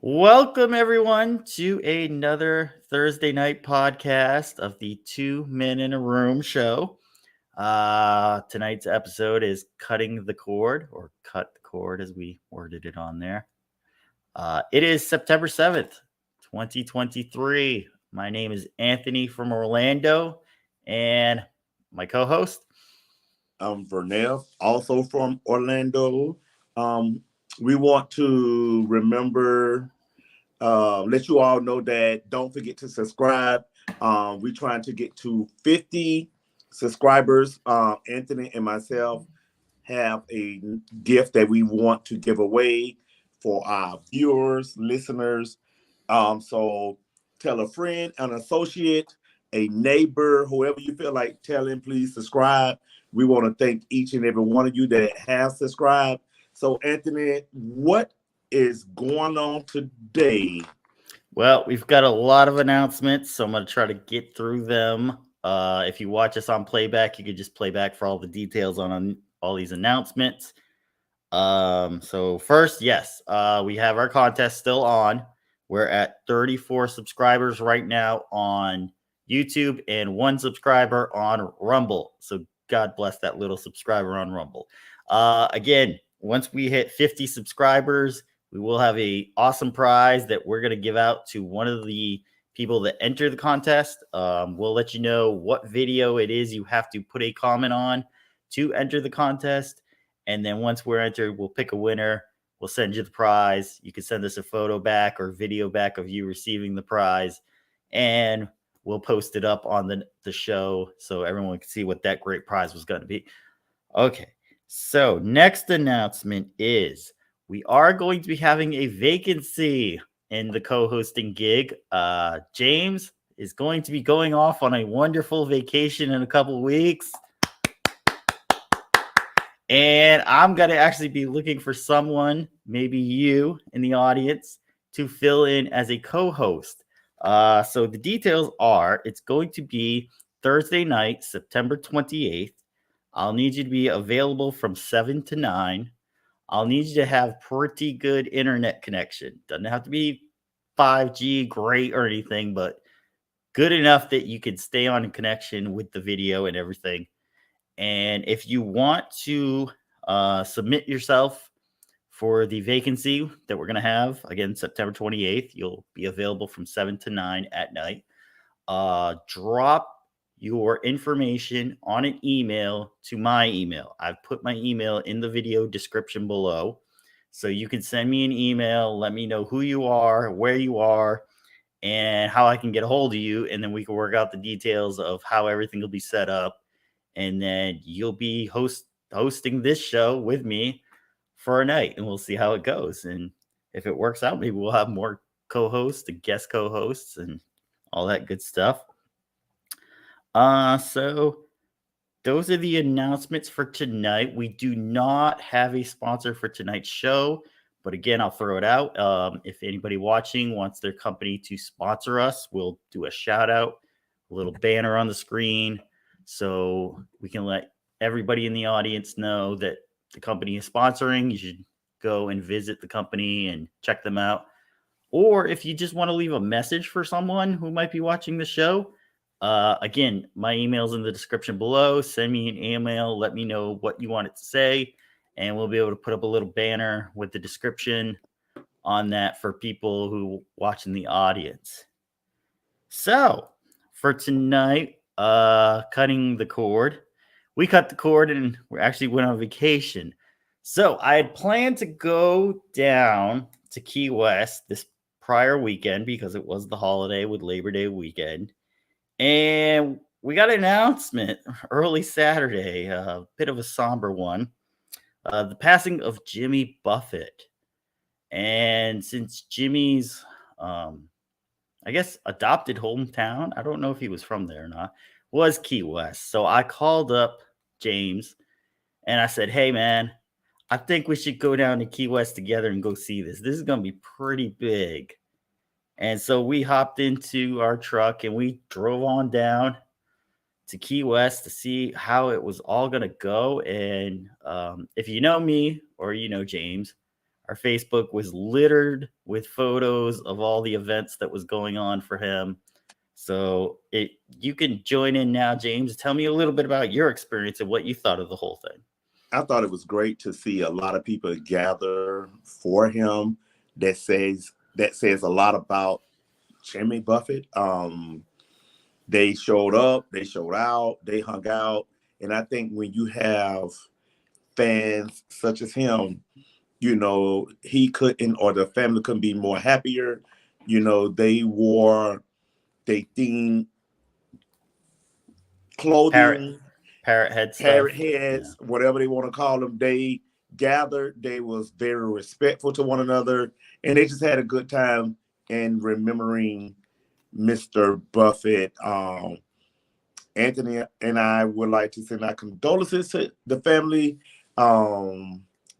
Welcome, everyone, to another Thursday night podcast of the Two Men in a Room show. Tonight's episode is Cutting the Cord, or Cut the Cord as we worded it on there. It is September 7th, 2023. My name is Anthony from Orlando, and my co host. I'm Vernell, also from Orlando. Um, we want to let you all know that don't forget to subscribe. We're trying to get to 50 subscribers. Anthony and myself have a gift that we want to give away for our viewers, listeners. So tell a friend, an associate, a neighbor, whoever you feel like telling, please subscribe. We want to thank each and every one of you that have subscribed. So, Anthony, what is going on today? Well, we've got a lot of announcements, so I'm going to try to get through them. If you watch us on playback, you could just play back for all the details on all these announcements. So first, yes, we have our contest still on. We're at 34 subscribers right now on YouTube and 1 subscriber on Rumble. So God bless that little subscriber on Rumble. Again, once we hit 50 subscribers, we will have a awesome prize that we're going to give out to one of the people that enter the contest. We'll let you know what video it is you have to put a comment on to enter the contest. And then once we're entered, we'll pick a winner. We'll send you the prize. You can send us a photo back or video back of you receiving the prize. And we'll post it up on the show so everyone can see what that great prize was going to be. Okay. So next announcement is we are going to be having a vacancy in the co-hosting gig. James is going to be going off on a wonderful vacation in a couple of weeks. And I'm going to actually be looking for someone, maybe you in the audience, to fill in as a co-host. So the details are it's going to be Thursday night, September 28th. I'll need you to be available from 7 to 9. I'll need you to have pretty good internet connection. Doesn't have to be 5G great or anything, but good enough that you can stay on connection with the video and everything. And if you want to submit yourself for the vacancy that we're going to have, again, September 28th, you'll be available from 7 to 9 at night. Drop your information on an email to my email. I've put my email in the video description below. So you can send me an email, let me know who you are, where you are, and how I can get a hold of you. And then we can work out the details of how everything will be set up. And then you'll be hosting this show with me for a night, and we'll see how it goes. And if it works out, maybe we'll have more co-hosts and guest co-hosts and all that good stuff. So those are the announcements for tonight. We do not have a sponsor for tonight's show, but again, I'll throw it out. If anybody watching wants their company to sponsor us, we'll do a shout out, a little banner on the screen, so we can let everybody in the audience know that the company is sponsoring. You should go and visit the company and check them out. Or if you just want to leave a message for someone who might be watching the show, again, my email's in the description below. Send me an email. Let me know what you want it to say, and we'll be able to put up a little banner with the description on that for people who watch in the audience. So for tonight, cutting the cord. We cut the cord and we actually went on vacation. So I had planned to go down to Key West this prior weekend because it was the holiday with Labor Day weekend. And we got an announcement early Saturday, a bit of a somber one. The passing of Jimmy Buffett. And since Jimmy's, I guess, adopted hometown, I don't know if he was from there or not, was Key West. So I called up James and I said, hey, man, I think we should go down to Key West together and go see this. This is going to be pretty big. And so we hopped into our truck and we drove on down to Key West to see how it was all going to go. And if you know me or you know James, Our Facebook was littered with photos of all the events that was going on for him. So you can join in now, James. Tell me a little bit about your experience and what you thought of the whole thing. I thought it was great to see a lot of people gather for him. That says a lot about Jimmy Buffett. They showed up, they showed out, they hung out, and I think when you have fans such as him, you know, he couldn't, or the family couldn't be more happier. You know, they wore they themed clothing, parrot head stuff, parrot heads, whatever they want to call them. They gathered. They was very respectful to one another, and they just had a good time in remembering Mr. Buffett. Anthony and I would like to send our condolences to the family.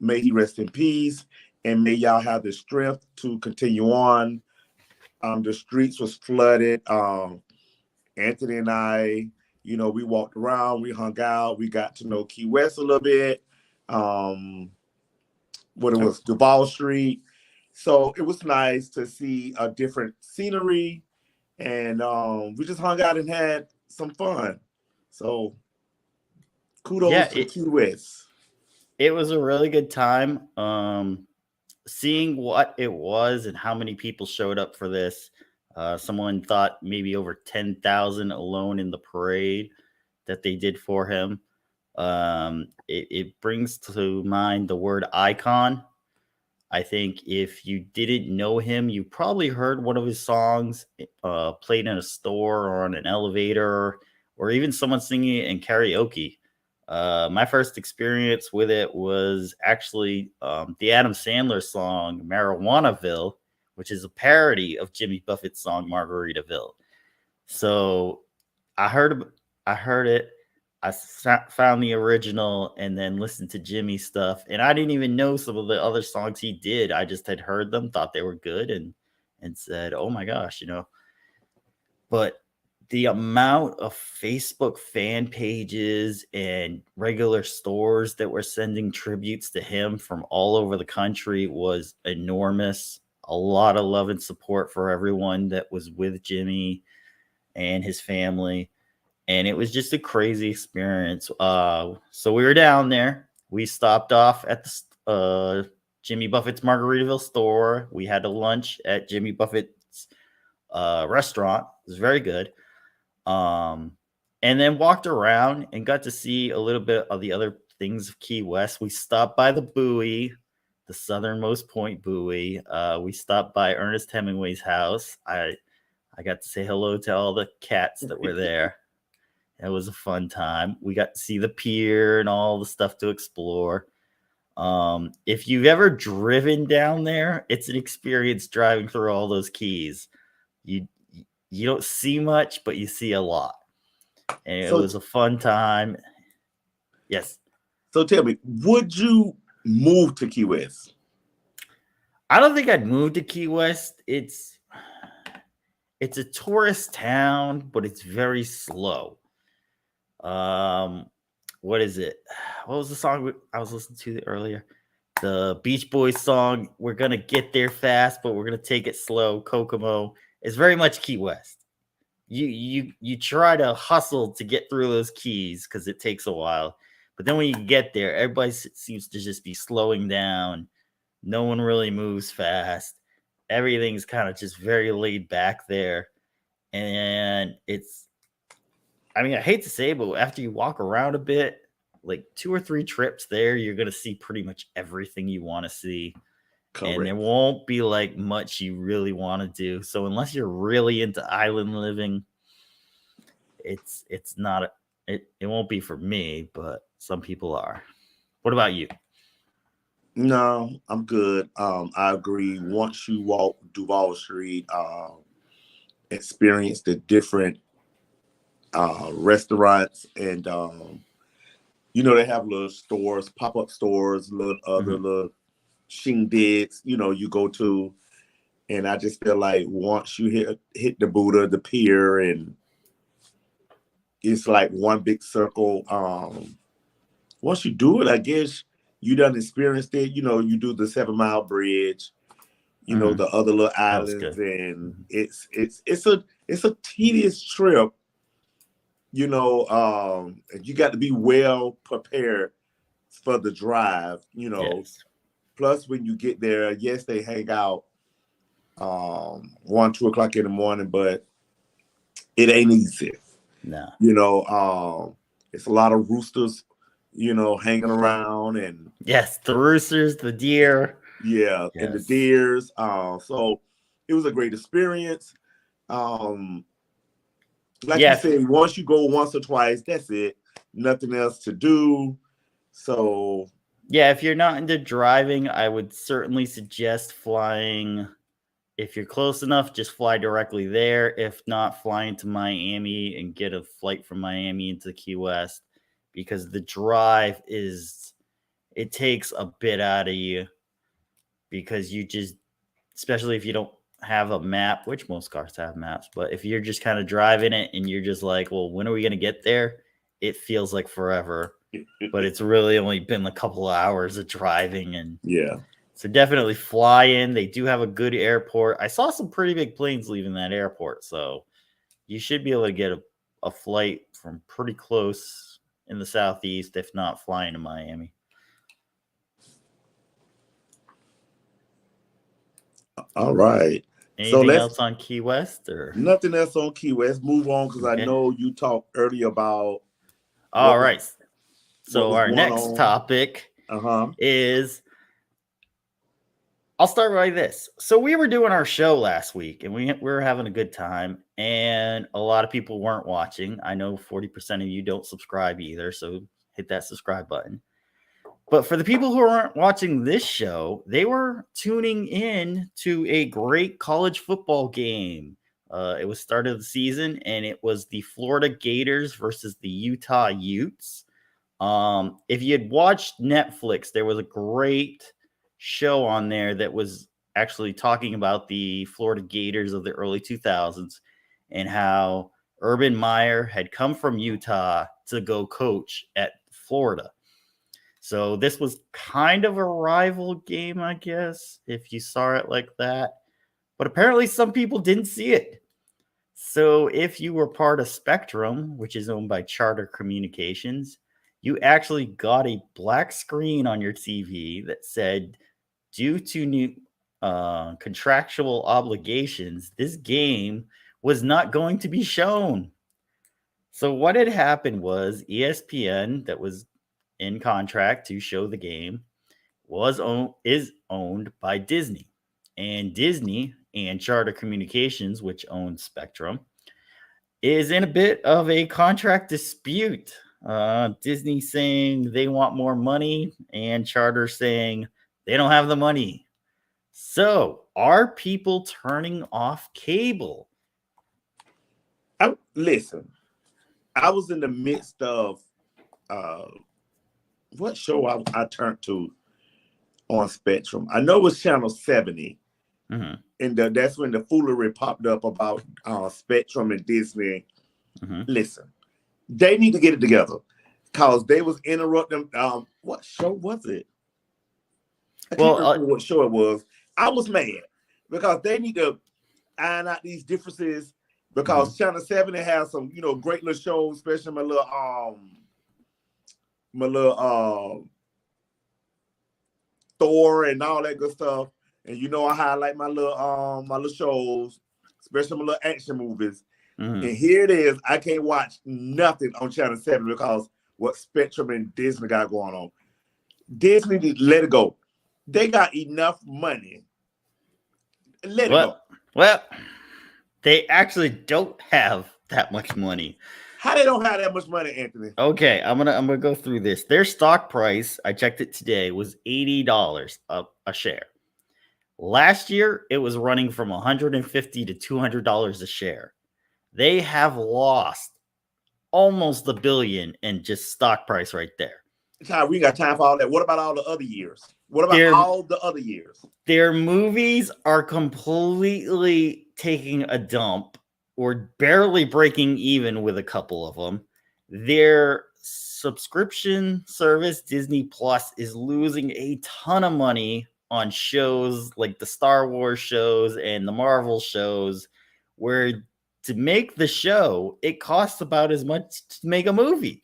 May he rest in peace, and may y'all have the strength to continue on. The streets was flooded. Anthony and I, you know, we walked around, we hung out, we got to know Key West a little bit. What it was, Duval Street. So it was nice to see a different scenery, and we just hung out and had some fun. So kudos to Key West. It was a really good time. Seeing what it was and how many people showed up for this. Someone thought maybe over 10,000 alone in the parade that they did for him. It brings to mind the word icon. I think if you didn't know him, you probably heard one of his songs played in a store or on an elevator, or even someone singing it in karaoke. My first experience with it was actually the Adam Sandler song Marijuanaville, which is a parody of Jimmy Buffett's song Margaritaville. So I heard it. I found the original and then listened to Jimmy's stuff. And I didn't even know some of the other songs he did. I just had heard them, thought they were good, and said, oh my gosh, you know. But the amount of Facebook fan pages and regular stores that were sending tributes to him from all over the country was enormous. A lot of love and support for everyone that was with Jimmy and his family. And it was just a crazy experience. So we were down there. We stopped off at the Jimmy Buffett's Margaritaville store. We had a lunch at Jimmy Buffett's restaurant. It was very good. And then walked around and got to see a little bit of the other things of Key West. We stopped by the buoy, the southernmost point buoy. We stopped by Ernest Hemingway's house. I got to say hello to all the cats that were there. It was a fun time. We got to see the pier and all the stuff to explore. If you've ever driven down there, it's an experience driving through all those keys. You don't see much, but you see a lot. And it was a fun time. Yes. So tell me, would you move to Key West? I don't think I'd move to Key West. It's a tourist town, but it's very slow. What is it? What was the song I was listening to earlier? The Beach Boys song, We're Gonna Get There Fast, but We're Gonna Take It Slow. Kokomo. It's very much Key West. You try to hustle to get through those keys because it takes a while. But then when you get there, everybody seems to just be slowing down. No one really moves fast. Everything's kind of just very laid back there. And I hate to say it, but after you walk around a bit, like 2 or 3 trips there, you're going to see pretty much everything you want to see. Correct. And there won't be like much you really want to do. So unless you're really into island living, it's not it won't be for me, but some people are. What about you? No, I'm good. I agree. Once you walk Duval Street, experience the different restaurants, and they have little stores, pop-up stores, little other little shindigs, you go to. And I just feel like once you hit the Buddha, the pier, and it's like one big circle. Once you do it, I guess you done experienced it. You know, you do the 7 Mile Bridge, you know, the other little islands, and it's a tedious trip. You know, and you got to be well prepared for the drive. You know, plus when you get there, yes, they hang out 1, 2 o'clock in the morning, but it ain't easy. No. You know, it's a lot of roosters, you know, hanging around, and yes, the roosters, the deer. Yeah, and the deers. So it was a great experience. Like you said, once you go once or twice, that's it. Nothing else to do. So yeah, if you're not into driving, I would certainly suggest flying. If you're close enough, just fly directly there. If not, fly into Miami and get a flight from Miami into Key West, because the drive it takes a bit out of you, because you just, especially if you don't have a map, which most cars have maps, but if you're just kind of driving it and you're just like, well, when are we going to get there? It feels like forever, but it's really only been a couple of hours of driving. And so definitely fly in. They do have a good airport. I saw some pretty big planes leaving that airport, so you should be able to get a flight from pretty close in the Southeast, if not flying to Miami. All right. Anything else on Key West, or nothing else on Key West? Move on, because I know you talked earlier about. All right. So our next topic is. I'll start by this. So we were doing our show last week, and we were having a good time, and a lot of people weren't watching. I know 40% of you don't subscribe either, so hit that subscribe button. But for the people who aren't watching this show, they were tuning in to a great college football game. It was start of the season, and it was the Florida Gators versus the Utah Utes. If you had watched Netflix, there was a great show on there that was actually talking about the Florida Gators of the early 2000s and how Urban Meyer had come from Utah to go coach at Florida. So this was kind of a rival game, I guess, if you saw it like that. But apparently some people didn't see it. So if you were part of Spectrum, which is owned by Charter Communications, you actually got a black screen on your TV that said, due to new contractual obligations, this game was not going to be shown. So what had happened was ESPN, that was in contract to show the game, is owned by Disney. And Disney and Charter Communications, which owns Spectrum, is in a bit of a contract dispute. Disney saying they want more money, and Charter saying they don't have the money. So are people turning off cable? Listen, I was in the midst of what show I turned to on Spectrum. I know it was Channel 70. Mm-hmm. And that's when the foolery popped up about Spectrum and Disney. Mm-hmm. Listen, they need to get it together, because they was interrupting. What show was it? I can't remember what show it was. I was mad because they need to iron out these differences, because Channel 70 has some, great little shows, especially my little Thor and all that good stuff. And I highlight my little shows, especially my little action movies. Mm-hmm. And here it is. I can't watch nothing on Channel 7 because what Spectrum and Disney got going on. Disney need to let it go. They got enough money. Let it go. Well, they actually don't have that much money. How they don't have that much money, Anthony? Okay, I'm gonna go through this. Their stock price, I checked it today, was $80 a share. Last year, it was running from $150 to $200 a share. They have lost almost $1 billion in just stock price right there. We got time for all that. What about all the other years? What about all the other years? Their movies are completely taking a dump or barely breaking even with a couple of them. Their subscription service, Disney Plus, is losing a ton of money on shows like the Star Wars shows and the Marvel shows, where to make the show, it costs about as much to make a movie.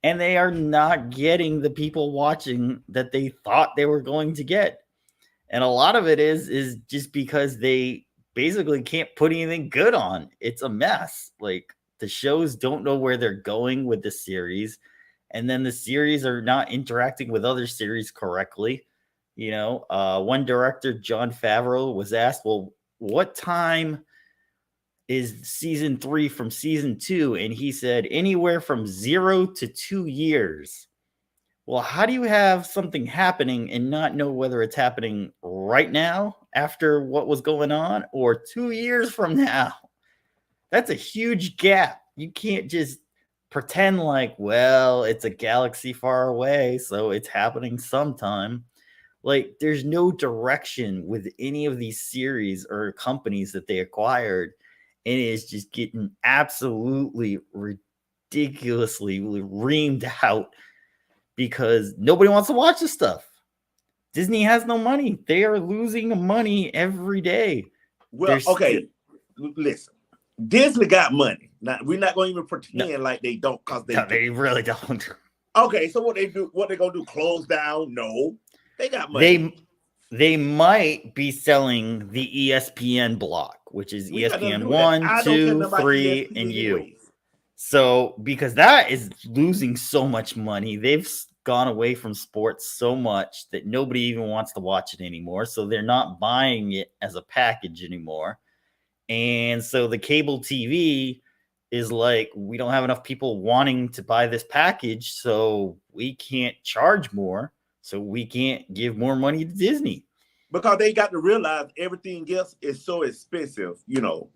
And they are not getting the people watching that they thought they were going to get. And a lot of it is just because they basically can't put anything good on. It's a mess. Like, the shows don't know where they're going with the series, and then the series are not interacting with other series correctly. You know, one director, Jon Favreau, was asked, well, what time is season 3 from season 2? And he said anywhere from 0 to 2 years. Well, how do you have something happening and not know whether it's happening right now after what was going on or 2 years from now? That's a huge gap. You can't just pretend like, well, it's a galaxy far away, so it's happening sometime. Like, there's no direction with any of these series or companies that they acquired, and it is just getting absolutely ridiculously reamed out because nobody wants to watch this stuff. Disney has no money. They are losing money every day. Well, okay, listen. Disney got money. Now, we're not going to even pretend like they don't, because they really don't. Okay, so what they gonna do? Close down? No, they got money. They might be selling the ESPN block, which is ESPN 1, 2, 3, and U. So, because that is losing so much money, they've gone away from sports so much that nobody even wants to watch it anymore. So they're not buying it as a package anymore. And so the cable TV is like, we don't have enough people wanting to buy this package, so we can't charge more. So we can't give more money to Disney. Because they got to realize everything else is so expensive, you know.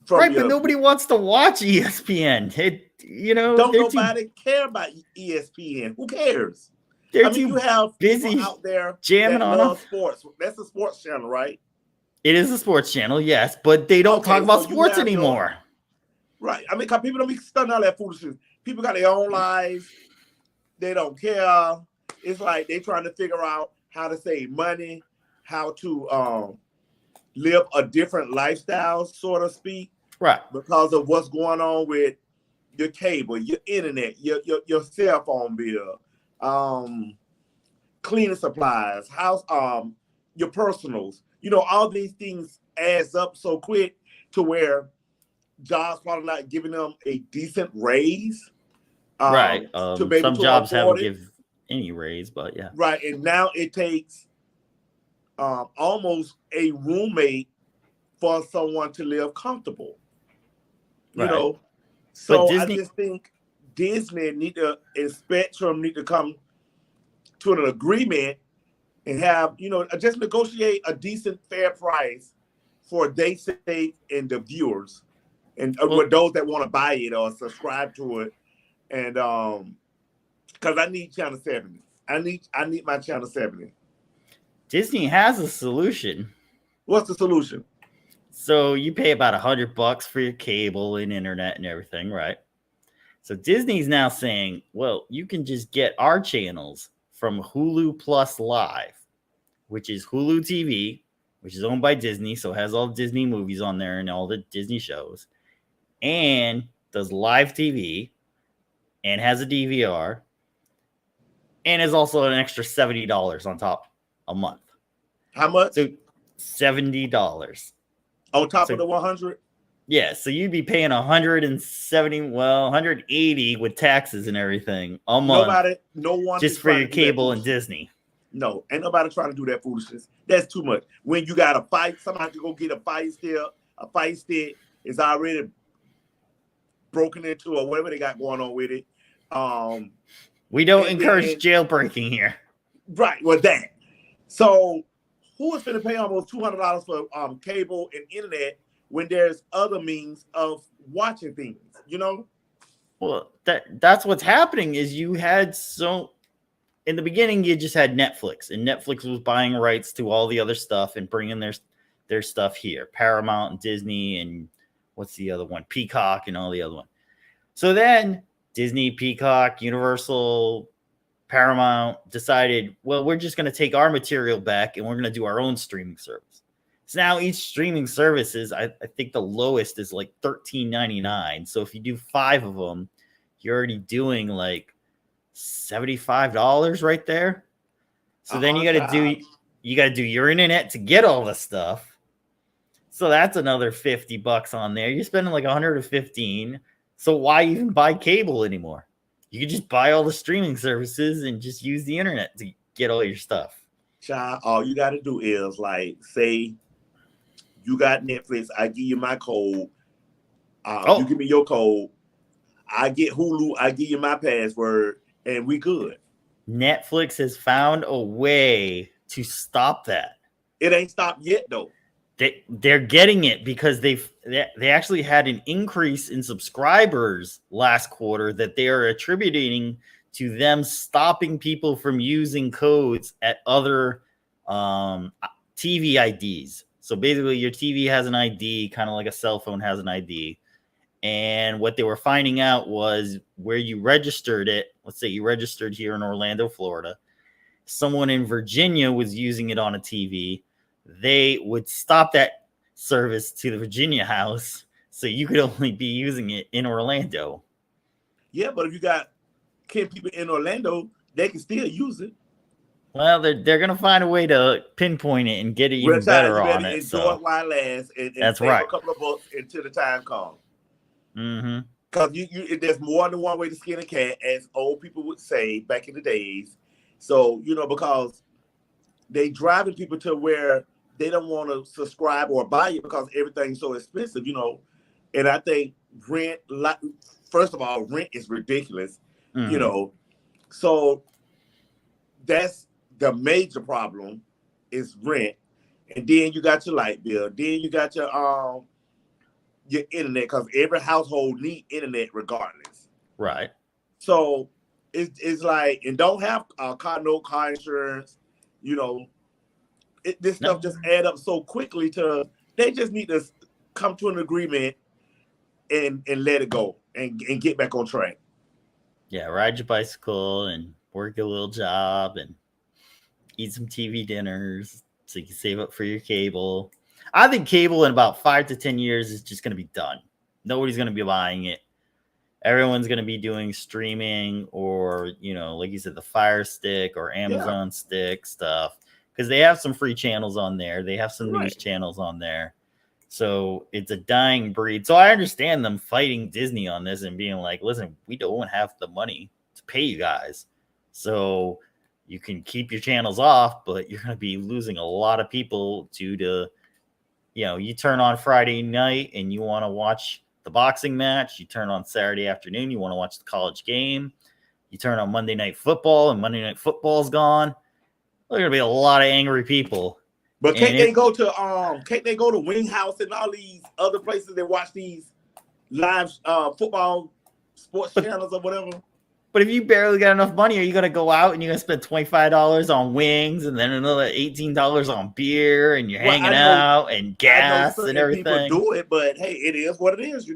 Right, but nobody wants to watch ESPN. Don't nobody care about ESPN. Who cares? You have busy out there jamming on sports. That's a sports channel, right? It is a sports channel, yes, but they don't talk about sports anymore. Right. I mean, because people don't be studying all that foolishness. People got their own lives. They don't care. It's like they're trying to figure out how to save money, how to live a different lifestyle, so to speak. Right. Because of what's going on with your cable, your internet, your cell phone bill, cleaning supplies, house, your personals. You know, all these things adds up so quick to where jobs probably not giving them a decent raise. Right. Some jobs haven't give any raise, but yeah. Right. And now it takes almost a roommate for someone to live comfortable. You know? So I just think Disney and Spectrum need to come to an agreement and have, just negotiate a decent, fair price for their sake and the viewers, and with those that want to buy it or subscribe to it. And because I need Channel 70, I need my Channel 70. Disney has a solution. What's the solution? So you pay about $100 for your cable and internet and everything, right? So Disney's now saying, well, you can just get our channels from Hulu Plus Live, which is Hulu TV, which is owned by Disney, so it has all Disney movies on there and all the Disney shows, and does live TV, and has a DVR, and is also an extra $70 on top a month. How much? So $70 on top of the 100. Yeah, so you'd be paying 170, well, 180 with taxes and everything a month. No one just for your cable and Disney. No, ain't nobody trying to do that foolishness. That's too much. When you got a fight, somebody to go get a fight stick is already broken into or whatever they got going on with it. We don't encourage jailbreaking here. Right, well that. So who is going to pay almost $200 for cable and internet when there's other means of watching things, Well, that's what's happening is you had in the beginning, you just had Netflix, and Netflix was buying rights to all the other stuff and bringing their stuff here, Paramount and Disney and what's the other one, Peacock and all the other one. So then Disney, Peacock, Universal, Paramount decided, well, we're just going to take our material back and we're going to do our own streaming service. So now each streaming service is, I think the lowest is like $13.99. So if you do 5 of them, you're already doing like $75 right there. So then you got to do your internet to get all the stuff. So that's another $50 on there. You're spending like $115. So why even buy cable anymore? You can just buy all the streaming services and just use the internet to get all your stuff. Child, all you got to do is like say you got Netflix. I give you my code. You give me your code. I get Hulu. I give you my password, and we good. Netflix has found a way to stop that. It ain't stopped yet, though. They're getting it because they actually had an increase in subscribers last quarter that they are attributing to them stopping people from using codes at other TV IDs. So basically your TV has an ID, kind of like a cell phone has an ID. And what they were finding out was where you registered it. Let's say you registered here in Orlando, Florida. Someone in Virginia was using it on a TV. They would stop that service to the Virginia house, so you could only be using it in Orlando. Yeah, but if you got 10 people in Orlando, they can still use it. Well, they're gonna find a way to pinpoint it and get it even better on it. So while last, and that's right. A couple of books until the time comes. Mm-hmm. Because there's more than one way to skin a cat, as old people would say back in the days. So because they driving people to where they don't want to subscribe or buy it because everything's so expensive, And I think rent, first of all, rent is ridiculous, So that's the major problem is rent. And then you got your light bill. Then you got your internet, because every household need internet regardless. Right. So it's like, and don't have no car insurance, this stuff just add up so quickly they just need to come to an agreement and let it go and get back on track. Yeah, ride your bicycle and work a little job and eat some TV dinners so you can save up for your cable. I think cable in about 5 to 10 years is just going to be done. Nobody's going to be buying it. Everyone's going to be doing streaming or, like you said, the Fire Stick or Amazon Stick stuff. Because they have some free channels on there. They have some news channels on there. So it's a dying breed. So I understand them fighting Disney on this and being like, listen, we don't have the money to pay you guys. So you can keep your channels off, but you're going to be losing a lot of people due to, you turn on Friday night and you want to watch the boxing match. You turn on Saturday afternoon, you want to watch the college game. You turn on Monday Night Football and Monday Night Football's gone. There's gonna be a lot of angry people. But can't they go to Wing House and all these other places that watch these live football sports channels or whatever? But if you barely got enough money, are you gonna go out and you're gonna spend $25 on wings and then another $18 on beer and you're hanging out and gas and everything? People do it, but hey, it is what it is,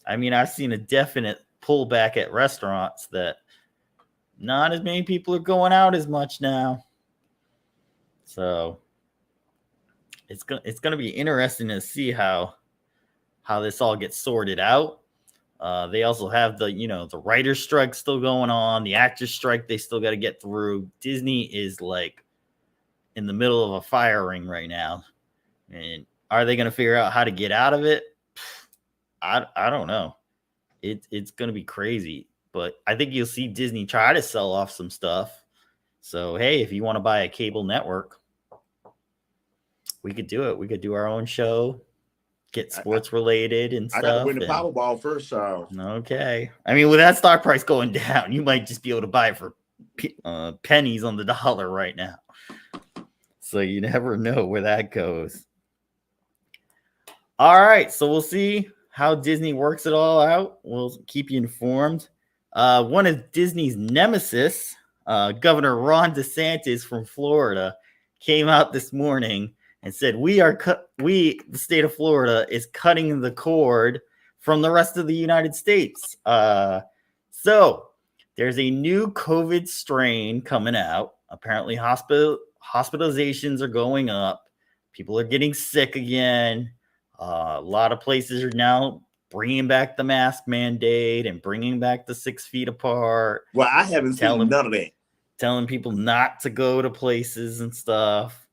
I mean, I've seen a definite pullback at restaurants that not as many people are going out as much now. So it's gonna be interesting to see how this all gets sorted out. They also have the writer's strike still going on, the actors strike they still got to get through. Disney is like in the middle of a fire ring right now, and are they going to figure out how to get out of it? I don't know. It's going to be crazy, but I think you'll see Disney try to sell off some stuff. So hey, if you want to buy a cable network, we could do it. We could do our own show. Get sports related and stuff. I gotta win the Powerball first, child. Okay. I mean, with that stock price going down, you might just be able to buy it for pennies on the dollar right now. So you never know where that goes. All right. So we'll see how Disney works it all out. We'll keep you informed. One of Disney's nemesis, Governor Ron DeSantis from Florida, came out this morning and said, the state of Florida, is cutting the cord from the rest of the United States. So there's a new COVID strain coming out. Apparently, hospitalizations are going up. People are getting sick again. A lot of places are now bringing back the mask mandate and bringing back the 6 feet apart. Well, I haven't seen none of that. Telling people not to go to places and stuff.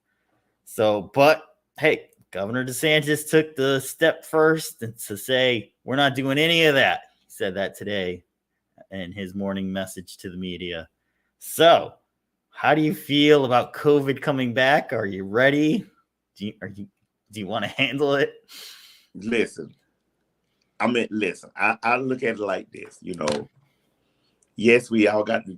So, but hey, Governor DeSantis took the step first and to say, we're not doing any of that. He said that today in his morning message to the media. So, how do you feel about COVID coming back? Are you ready? Do you want to handle it? Listen, I look at it like this, yes, we all got to,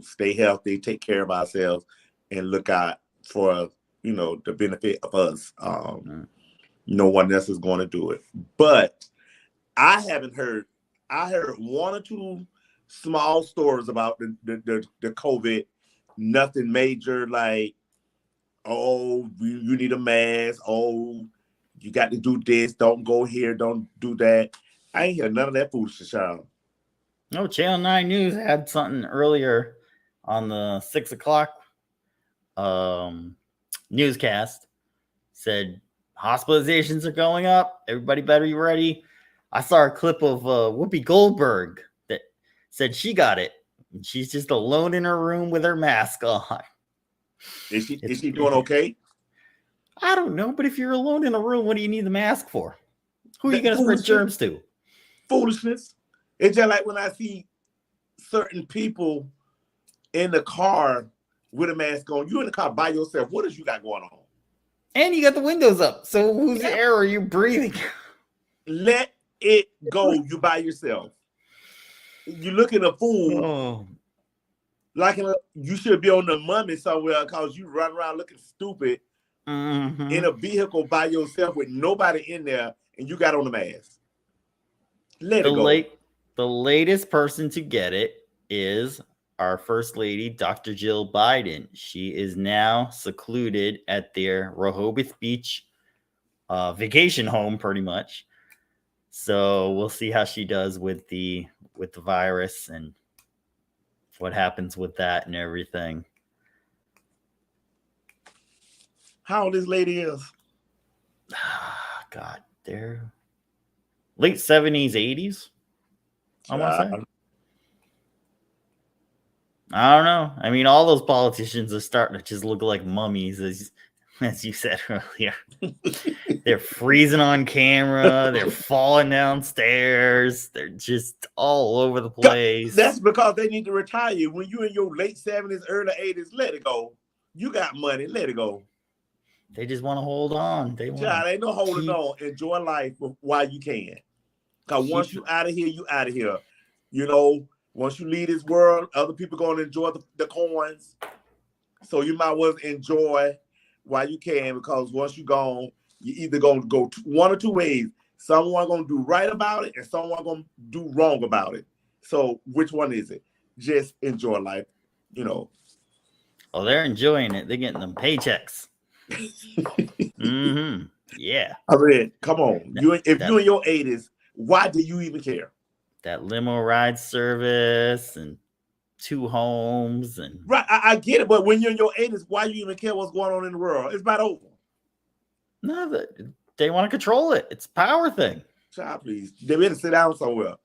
stay healthy, take care of ourselves, and look out for, the benefit of us. No one else is going to do it. But I heard one or two small stories about the COVID, nothing major, like, oh, you need a mask, oh, you got to do this, don't go here, don't do that. I ain't hear none of that foolishness, y'all. No, Channel 9 News had something earlier on the 6 o'clock newscast. Said hospitalizations are going up. Everybody better be ready. I saw a clip of Whoopi Goldberg that said she got it. And she's just alone in her room with her mask on. Is she doing okay? I don't know, but if you're alone in a room, what do you need the mask for? Who are you going to spread germs to? Foolishness. It's just like when I see certain people in the car with a mask on. You in the car by yourself. What else you got going on? And you got the windows up. So whose air are you breathing? Let it go. You by yourself. You looking a fool. Oh. Like you should be on the mummy somewhere because you run around looking stupid in a vehicle by yourself with nobody in there, and you got on the mask. Let it go. The latest person to get it is our First Lady, Dr. Jill Biden. She is now secluded at their Rehoboth Beach vacation home, pretty much. So we'll see how she does with the virus and what happens with that and everything. How old this lady is? God, they're late 70s, 80s. I want to say. I don't know. I mean, all those politicians are starting to just look like mummies, as you said earlier. They're freezing on camera. They're falling downstairs. They're just all over the place. That's because they need to retire you. When you're in your late 70s, early 80s, let it go. You got money, let it go. They just want to hold on. Child, ain't no holding on. Enjoy life while you can. Because once you out of here, you out of here. Once you leave this world, other people going to enjoy the coins. So you might well enjoy while you can, because once you're gone, you're either going to go one or two ways. Someone going to do right about it and someone going to do wrong about it. So which one is it? Just enjoy life, Oh, they're enjoying it. They're getting them paychecks. Yeah. I mean, come on. If you're in your 80s, why do you even care? That limo ride service and 2 homes and right. I get it, but when you're in your 80s, why you even care what's going on in the world? It's about over. No, they want to control it. It's a power thing. Child, please. They better sit down somewhere.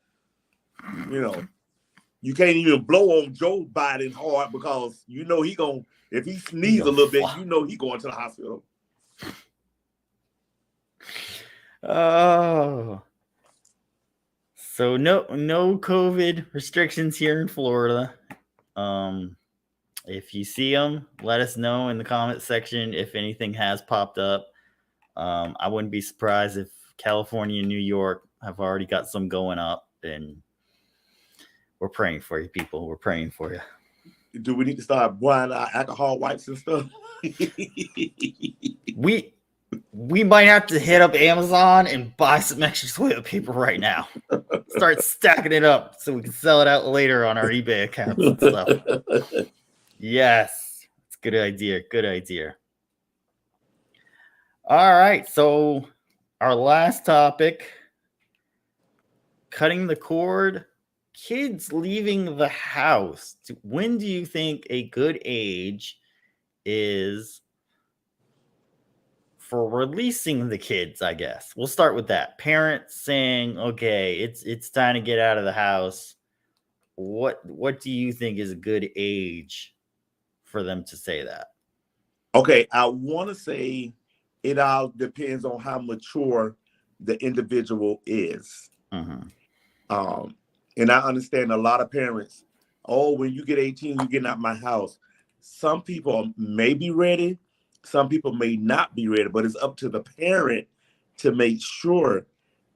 You can't even blow on Joe Biden hard because if he sneezes a little bit, he going to the hospital. Oh. So no COVID restrictions here in Florida. If you see them, let us know in the comment section if anything has popped up. I wouldn't be surprised if California and New York have already got some going up, and we're praying for you, people. We're praying for you. Do we need to start buying alcohol wipes and stuff? We might have to hit up Amazon and buy some extra toilet paper right now. Start stacking it up so we can sell it out later on our eBay accounts and stuff. Yes, it's a good idea. Good idea. All right, so our last topic, cutting the cord kids leaving the house, when do you think a good age is for releasing the kids? I guess we'll start with that. Parents saying, okay, it's time to get out of the house. What do you think is a good age for them to say that? Okay, I want to say it all depends on how mature the individual is. And I understand a lot of parents, oh, when you get 18, you're getting out my house. Some people may be ready, some people may not be ready, but it's up to the parent to make sure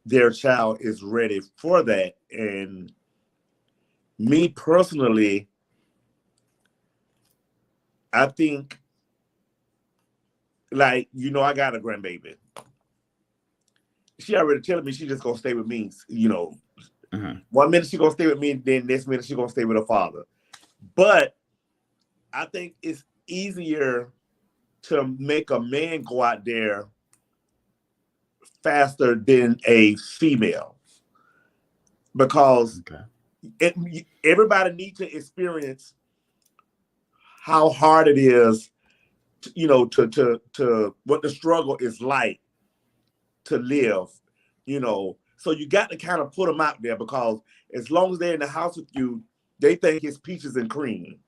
their child is ready for that. And me personally, I think, like, I got a grandbaby. She already telling me she just gonna stay with me, 1 minute she gonna stay with me, then next minute she gonna stay with her father. But I think it's easier to make a man go out there faster than a female, because everybody needs to experience how hard it is, to what the struggle is like to live, So you got to kind of put them out there, because as long as they're in the house with you, they think it's peaches and cream.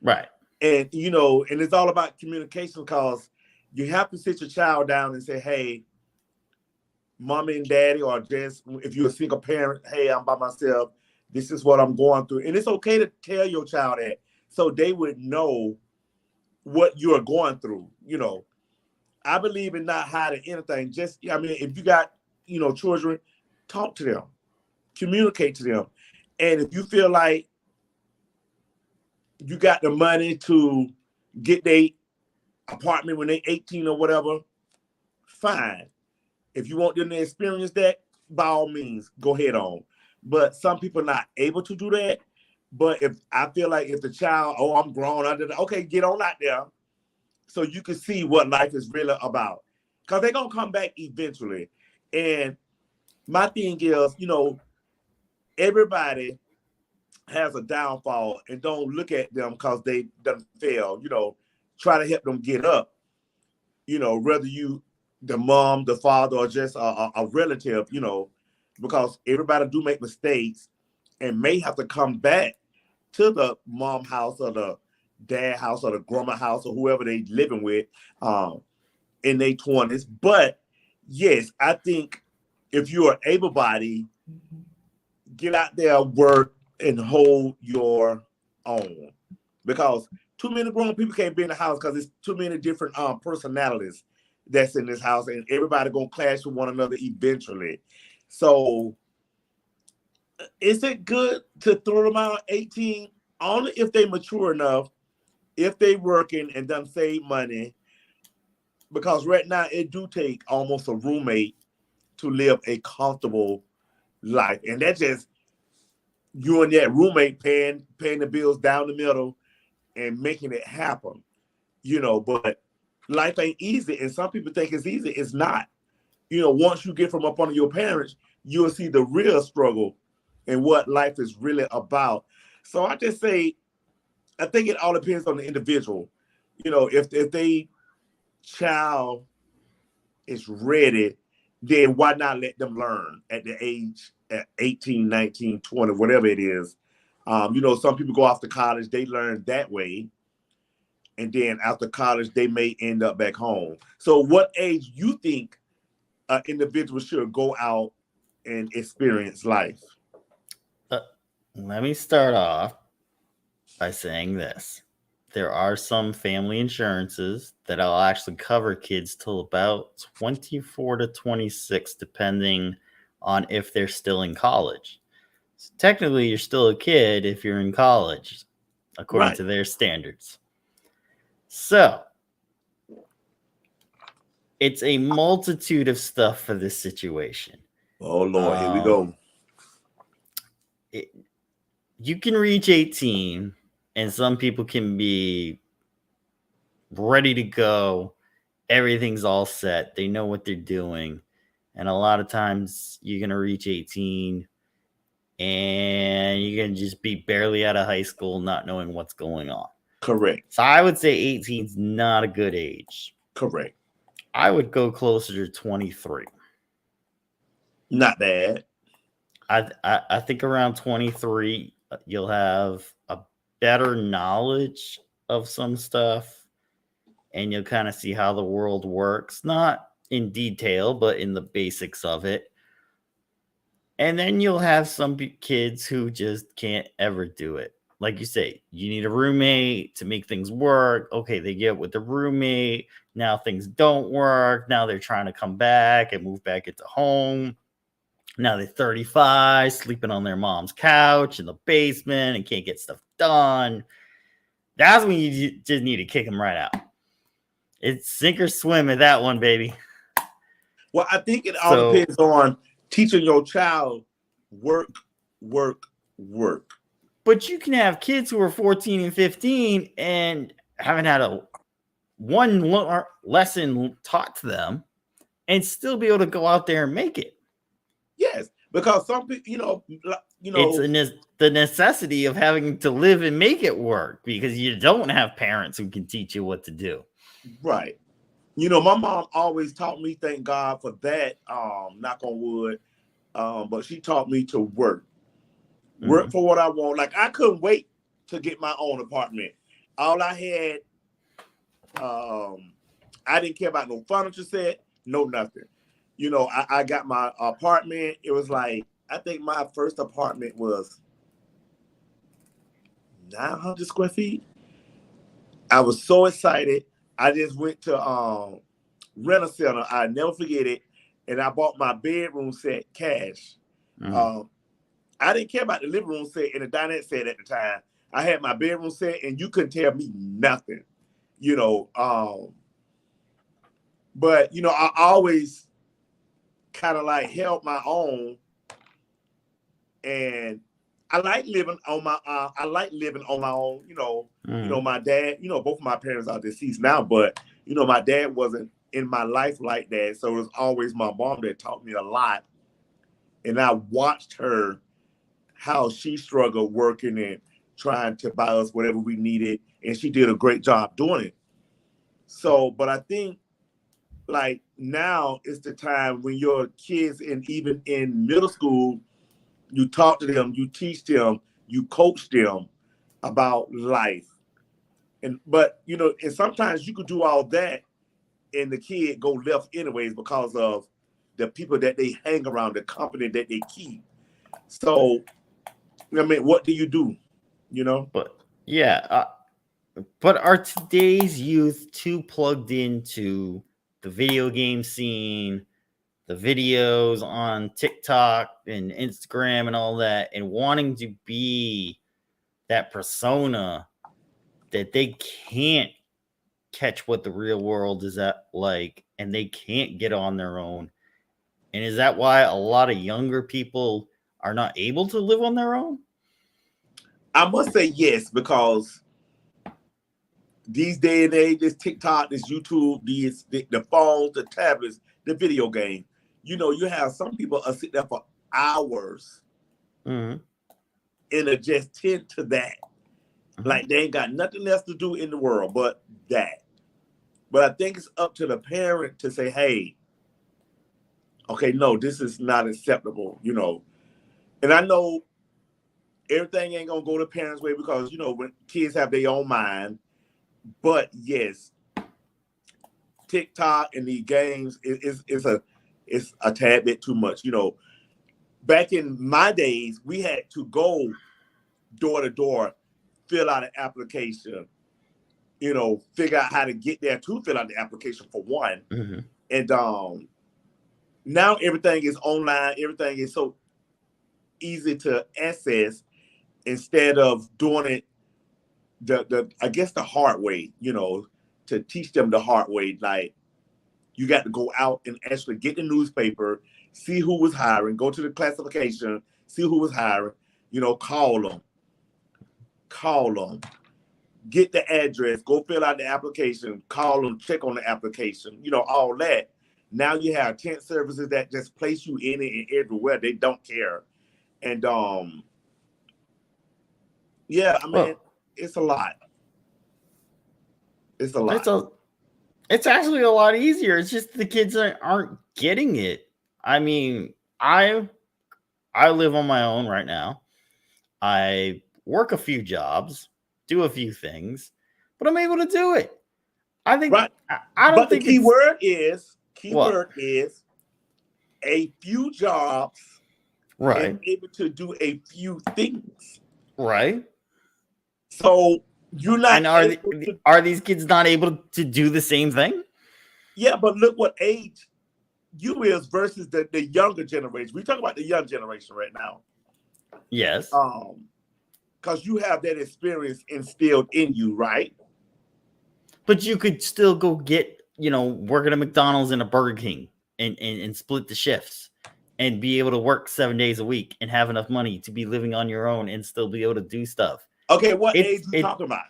Right. And, and it's all about communication, because you have to sit your child down and say, hey, mommy and daddy, or just if you're a single parent, hey, I'm by myself. This is what I'm going through. And it's okay to tell your child that, so they would know what you're going through. I believe in not hiding anything. If you got, children, talk to them, communicate to them. And if you feel like you got the money to get their apartment when they're 18 or whatever, fine. If you want them to experience that, by all means, go ahead on. But some people are not able to do that. But if I feel like if the child, oh, I'm grown, okay, get on out there, so you can see what life is really about. Because they're going to come back eventually. And my thing is, everybody has a downfall, and don't look at them because they done fail. Try to help them get up. Whether you, the mom, the father, or just a relative, because everybody do make mistakes and may have to come back to the mom house or the dad house or the grandma house or whoever they living with in their 20s. But yes, I think if you are able-bodied, get out there, work, and hold your own, because too many grown people can't be in the house, because it's too many different personalities that's in this house, and everybody gonna clash with one another eventually. So is it good to throw them out at 18? Only if they mature enough, if they working and done save money, because right now it do take almost a roommate to live a comfortable life. And that's just you and that roommate paying the bills down the middle and making it happen. But life ain't easy, and some people think it's easy. It's not. Once you get from up under your parents, you'll see the real struggle and what life is really about. So I just say, I think it all depends on the individual. If they child is ready, then why not let them learn at the age at 18, 19, 20, whatever it is. Some people go off to college, they learn that way. And then after college, they may end up back home. So what age you think an individual should go out and experience life? Let me start off by saying this. There are some family insurances that will actually cover kids till about 24 to 26, depending on if they're still in college. So technically, you're still a kid if you're in college, according to their standards. So it's a multitude of stuff for this situation. Oh, Lord, here we go. You can reach 18, and some people can be ready to go. Everything's all set. They know what they're doing. And a lot of times you're going to reach 18 and you can just be barely out of high school not knowing what's going on. Correct. So I would say 18 is not a good age. Correct. I would go closer to 23. Not bad. I think around 23 you'll have a better knowledge of some stuff, and you'll kind of see how the world works, not in detail, but in the basics of it. And then you'll have some kids who just can't ever do it. Like you say, you need a roommate to make things work. Okay, they get with the roommate. Now things don't work. Now they're trying to come back and move back into home. Now they're 35, sleeping on their mom's couch in the basement and can't get stuff done. That's when you just need to kick them right out. It's sink or swim at that one, baby. Well, I think it all depends on teaching your child work. But you can have kids who are 14 and 15 and haven't had one lesson taught to them and still be able to go out there and make it. Yes, because some people, it's the necessity of having to live and make it work because you don't have parents who can teach you what to do. Right. My mom always taught me, thank God for that, knock on wood, but she taught me to work for what I want. Like, I couldn't wait to get my own apartment. All I had, I didn't care about no furniture set, no nothing. I got my apartment. It was like, I think my first apartment was 900 square feet. I was so excited. I just went to Rent-A-Center. I never forget it. And I bought my bedroom set cash. I didn't care about the living room set and the dinette set at the time. I had my bedroom set and you couldn't tell me nothing. But I always kind of like held my own, and I like living on my own. My dad, both of my parents are deceased now, but my dad wasn't in my life like that, so it was always my mom that taught me a lot, and I watched her how she struggled working and trying to buy us whatever we needed, and she did a great job doing it. So, but I think like now is the time when your kids, and even in middle school, you talk to them, you teach them, you coach them about life. But and sometimes you could do all that and the kid go left anyways because of the people that they hang around, the company that they keep. So, what do you do? But yeah, but are today's youth too plugged into the video game scene, the videos on TikTok and Instagram and all that, and wanting to be that persona that they can't catch what the real world is like, and they can't get on their own? And is that why a lot of younger people are not able to live on their own? I must say yes, because these day and age, this TikTok, this YouTube, the phones, the tablets, the video game, you have some people sit there for hours and just tend to that. Like they ain't got nothing else to do in the world but that. But I think it's up to the parent to say, hey, okay, no, this is not acceptable, And I know everything ain't gonna go the parents' way because, when kids have their own mind. But yes, TikTok and these games is a tad bit too much. Back in my days, we had to go door to door, fill out an application, figure out how to get there to fill out the application for one. And now everything is online. Everything is so easy to access instead of doing it I guess the hard way, to teach them the hard way. Like, you got to go out and actually get the newspaper, see who was hiring, go to the classification, see who was hiring, call them, get the address, go fill out the application, call them, check on the application, all that. Now you have tent services that just place you in it and everywhere. They don't care. And yeah, I mean, Well, it's a lot. It's a lot. it's actually a lot easier. It's just the kids aren't getting it. I mean, I live on my own right now. I work a few jobs, do a few things, but I'm able to do it. I think Right. I don't But the think key it's word is what? a few jobs and Right. able to do a few things. Right. So you're not And able to. are these kids not able to do the same thing? Yeah, but look what age you is versus the younger generation. We talk about the young generation right now. Yes. Because you have that experience instilled in you, right? But you could still go get, work at a McDonald's and a Burger King and split the shifts and be able to work 7 days a week and have enough money to be living on your own and still be able to do stuff. Okay, what age you talking about?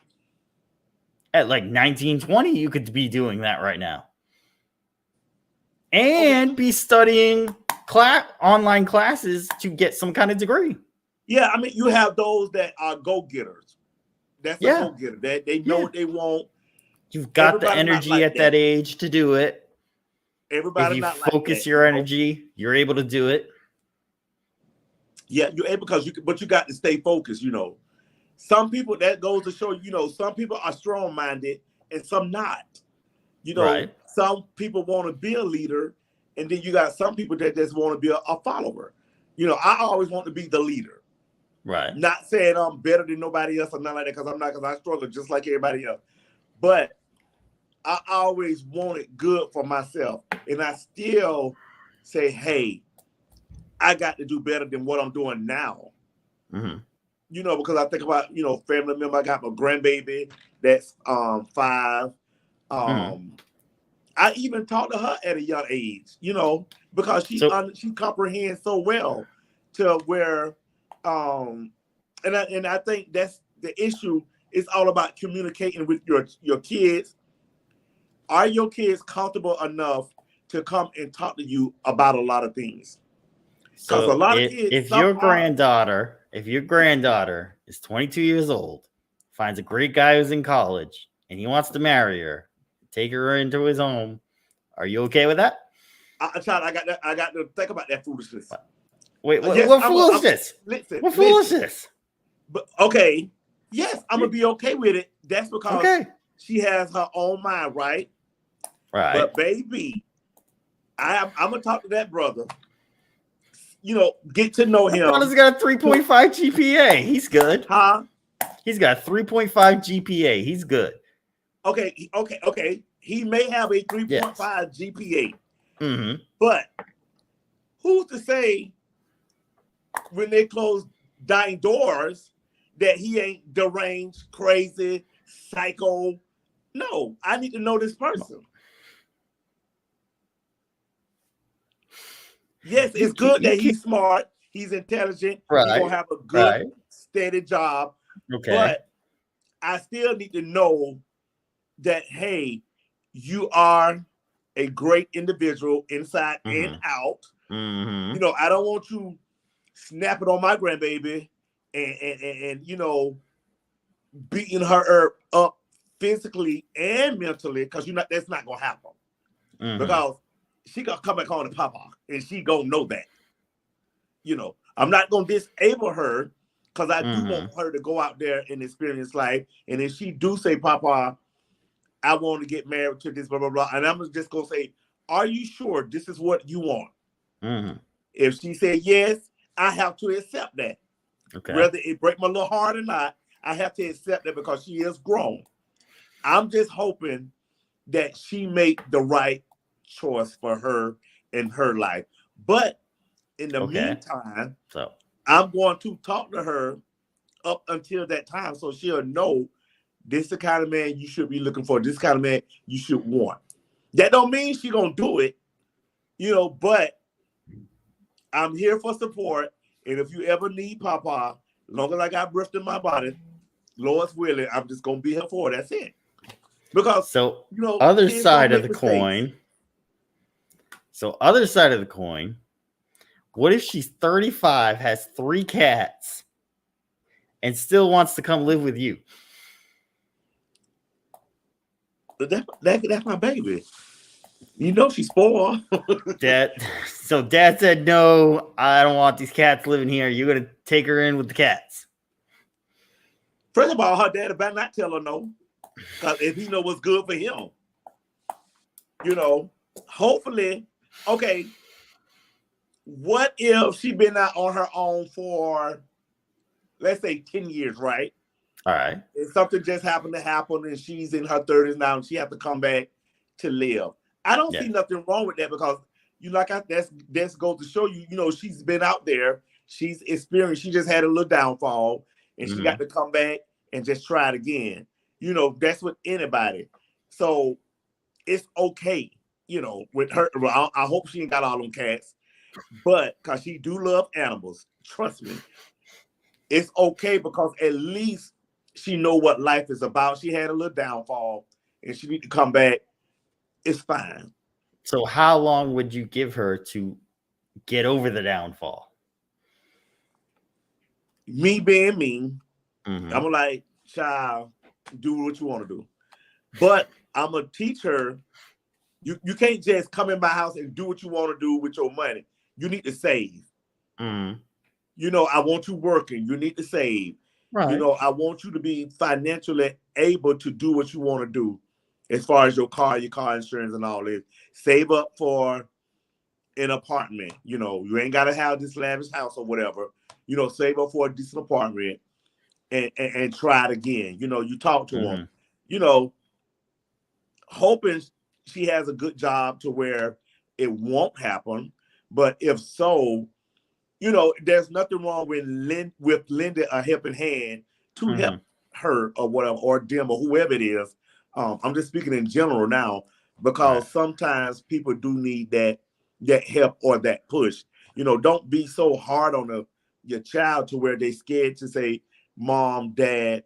At like 19, 20, you could be doing that right now. And be studying online classes to get some kind of degree. Yeah, I mean, you have those that are go-getters. That's a go-getter. They know what they want. You've got the energy at that age to do it. Everybody not like that. If you focus your energy, you're able to do it. Yeah, you're able but you got to stay focused, Some people, that goes to show, some people are strong-minded and some not. Right. Some people want to be a leader, and then you got some people that just want to be a follower. I always want to be the leader. Right. Not saying I'm better than nobody else or nothing like that, because I'm not, because I struggle just like everybody else. But I always want it good for myself. And I still say, hey, I got to do better than what I'm doing now. Mm-hmm. Because I think about, family member. I got my grandbaby that's 5. I even talked to her at a young age, because she comprehends so well to where, and I think that's the issue. It's all about communicating with your kids. Are your kids comfortable enough to come and talk to you about a lot of things? Because So a lot of kids. If your granddaughter is 22 years old, finds a great guy who's in college, and he wants to marry her, take her into his home, are you okay with that? I got to think about that foolishness. Wait, what foolishness? What foolishness? But okay, yes, I'm gonna be okay with it. That's because she has her own mind, right? Right. But baby, I'm gonna talk to that brother. Get to know him. Brother's got a 3.5 GPA. He's good. Huh? He's got 3.5 GPA. He's good. Okay. He may have a 3.5 GPA. Mm-hmm. But who's to say when they close dying doors that he ain't deranged, crazy, psycho? No, I need to know this person. Yes, it's good that he's smart, he's intelligent, he's gonna have a good, steady job. Okay. But I still need to know that, hey, you are a great individual inside and out. Mm-hmm. I don't want you snapping on my grandbaby and beating her up physically and mentally, because that's not gonna happen. Mm-hmm. Because she gonna come back home to Papa, and she gonna know that. I'm not gonna disable her, because I do want her to go out there and experience life. And if she do say, Papa, I want to get married to this, blah, blah, blah, and I'm just gonna say, are you sure this is what you want? Mm-hmm. If she said yes, I have to accept that. Okay. Whether it break my little heart or not, I have to accept that, because she is grown. I'm just hoping that she make the right choice for her in her life. But in the meantime, I'm going to talk to her up until that time, so she'll know this is the kind of man you should be looking for. This kind of man you should want. That don't mean she gonna do it, but I'm here for support. And if you ever need Papa, as long as I got breath in my body, Lord's willing, I'm just gonna be here for it. That's it. Because other side of the coin. So other side of the coin, What if she's 35, has 3 cats, and still wants to come live with you? That's my baby. You know she's spoiled. So dad said, no, I don't want these cats living here. You're going to take her in with the cats. First of all, her dad better not tell her no. Because if he know what's good for him, you know, hopefully, okay, what if she been out on her own for, let's say, 10 years, right? All right. And something just happened to happen and she's in her 30s now and she have to come back to live. I don't see nothing wrong with that because that's goes to show you, you know, she's been out there, she's experienced, she just had a little downfall and she got to come back and just try it again. You know, that's with anybody. So it's okay, you know, with her. Well, I hope she ain't got all them cats, but because she do love animals, trust me, it's okay because at least she know what life is about. She had a little downfall and she need to come back. It's fine. So how long would you give her to get over the downfall? Me being me, I'm like, child, do what you want to do. But I'm going to teach her, you can't just come in my house and do what you want to do with your money. You need to save. You know, I want you working. You need to save. Right. You know, I want you to be financially able to do what you want to do as far as your car insurance and all this. Save up for an apartment. You know, you ain't got to have this lavish house or whatever. You know, save up for a decent apartment and try it again. You know, you talk to them. You know, hoping she has a good job to where it won't happen. But if so, you know, there's nothing wrong with lending a helping hand to help her or whatever, or them or whoever it is. I'm just speaking in general now because sometimes people do need that help or that push. You know, don't be so hard on your child to where they're scared to say, Mom, Dad,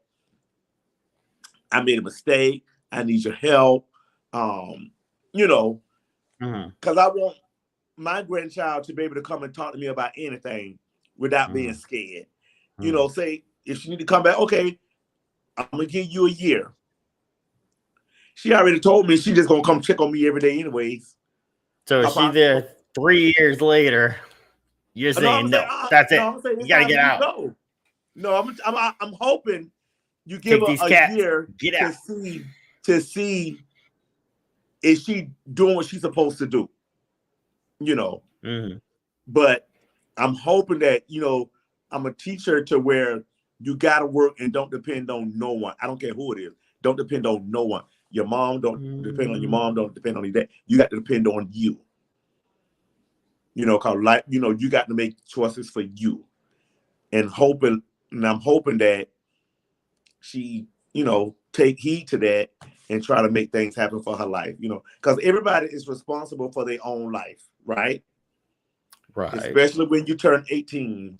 I made a mistake. I need your help. You know, because I want my grandchild to be able to come and talk to me about anything without being scared. You know, say if she need to come back, okay, I'm gonna give you a year. She already told me she's just gonna come check on me every day anyways. So she there 3 years later. You're saying no, that's it. You gotta get out. Go. No, I'm hoping you give her a year to see is she doing what she's supposed to do. You know, but I'm hoping that, you know, I'm a teacher to where you got to work and don't depend on no one. I don't care who it is. Don't depend on no one. Your mom don't depend on your mom. Don't depend on your dad. You got to depend on you. You know, cause like, you know, you got to make choices for you, and I'm hoping that she, you know, take heed to that and try to make things happen for her life. You know, because everybody is responsible for their own life, right? Right. Especially when you turn 18.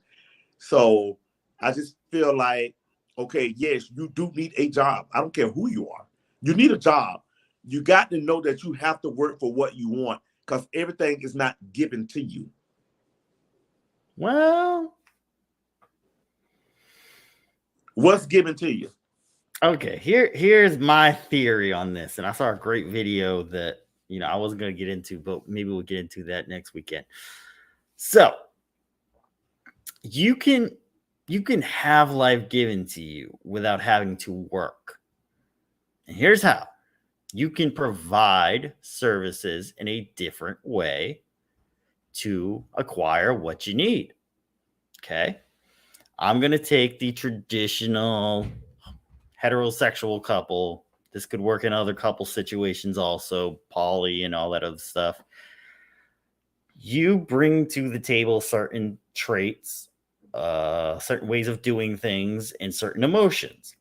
So I just feel like, okay, yes, you do need a job. I don't care who you are. You need a job. You got to know that you have to work for what you want because everything is not given to you. Well, what's given to you? Okay, here's my theory on this. And I saw a great video that, you know, I wasn't going to get into, but maybe we'll get into that next weekend. So you can have life given to you without having to work. And here's how. You can provide services in a different way to acquire what you need. Okay. I'm going to take the traditional heterosexual couple. This could work in other couple situations also, poly and all that other stuff. You bring to the table certain traits, certain ways of doing things, and certain emotions.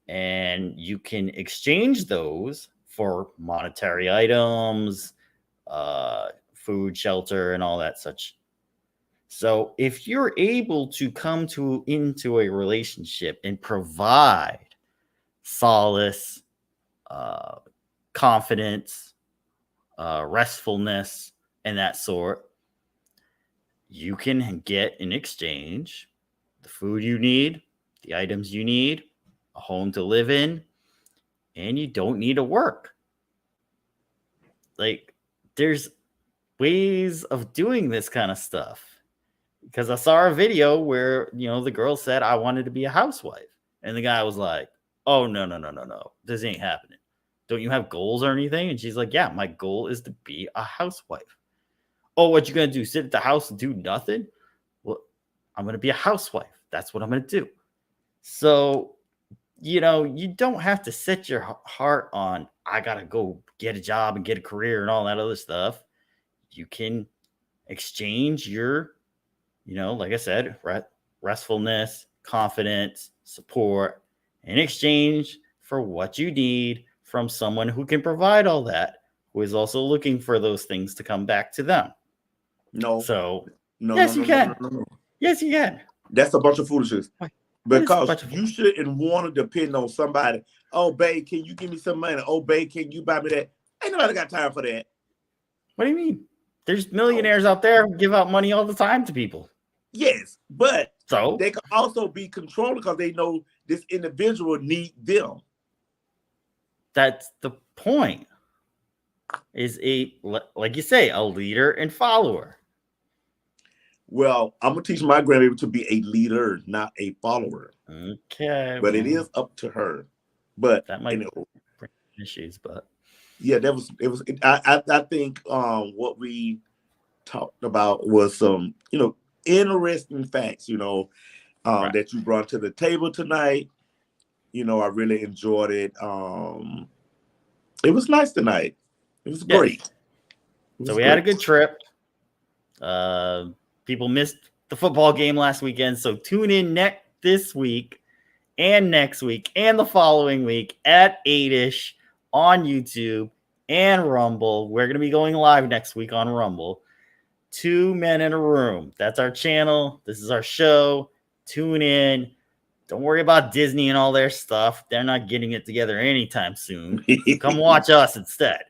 And you can exchange those for monetary items, food, shelter, and all that such. So if you're able to come into a relationship and provide solace, confidence, restfulness, and that sort, you can get in exchange the food you need, the items you need, a home to live in, and you don't need to work. Like, there's ways of doing this kind of stuff. Because I saw a video where, the girl said, I wanted to be a housewife. And the guy was like, oh, no. This ain't happening. Don't you have goals or anything? And she's like, yeah, my goal is to be a housewife. Oh, what you going to do? Sit at the house and do nothing? Well, I'm going to be a housewife. That's what I'm going to do. So, you don't have to set your heart on, I got to go get a job and get a career and all that other stuff. You can exchange your, like I said, restfulness, confidence, support, in exchange for what you need from someone who can provide all that, who is also looking for those things to come back to them. No. So, no, yes, no, you no, can. No, no, no. Yes, you can. That's a bunch of foolishness. Why? Because you shouldn't want to depend on somebody. Oh, babe, can you give me some money? Oh, babe, can you buy me that? Ain't nobody got time for that. What do you mean? There's millionaires out there who give out money all the time to people. Yes, but so they can also be controlled because they know this individual need them. That's the point. Is like you say, a leader and follower. Well, I'm gonna teach my grandbaby to be a leader, not a follower. Okay, but it is up to her. But that might bring issues. But yeah, I think what we talked about was some interesting facts that you brought to the table tonight. I really enjoyed it. It was nice tonight. It was great. We had a good trip. People missed the football game last weekend, so tune in this week and next week and the following week at 8-ish on YouTube and Rumble. We're going to be going live next week on Rumble. 2 Men in a Room. That's our channel. This is our show. Tune in. Don't worry about Disney and all their stuff. They're not getting it together anytime soon. Come watch us instead.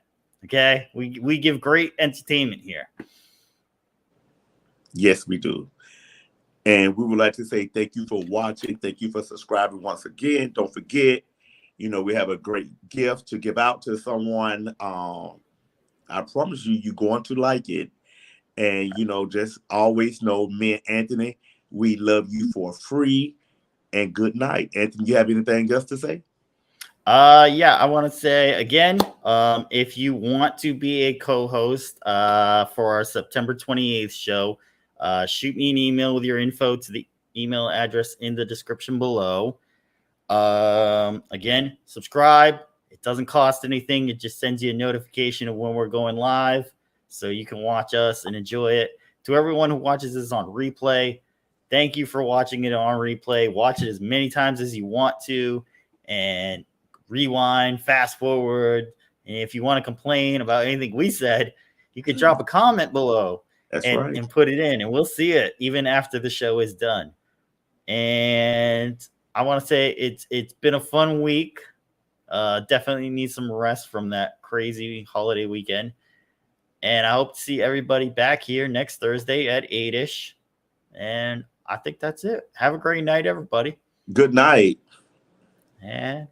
Okay? We give great entertainment here. Yes, we do. And we would like to say thank you for watching. Thank you for subscribing once again. Don't forget, we have a great gift to give out to someone. I promise you're going to like it. And, just always know, me and Anthony, we love you for free. And good night. Anthony, you have anything else to say? Yeah, I want to say again, if you want to be a co-host for our September 28th show, shoot me an email with your info to the email address in the description below. Again, subscribe. It doesn't cost anything. It just sends you a notification of when we're going live so you can watch us and enjoy it. To everyone who watches this on replay, thank you for watching it on replay. Watch it as many times as you want to and rewind, fast forward. And if you want to complain about anything we said, you could drop a comment below. And put it in, and we'll see it even after the show is done. And I want to say it's been a fun week. Definitely need some rest from that crazy holiday weekend. And I hope to see everybody back here next Thursday at 8-ish. And I think that's it. Have a great night, everybody. Good night. And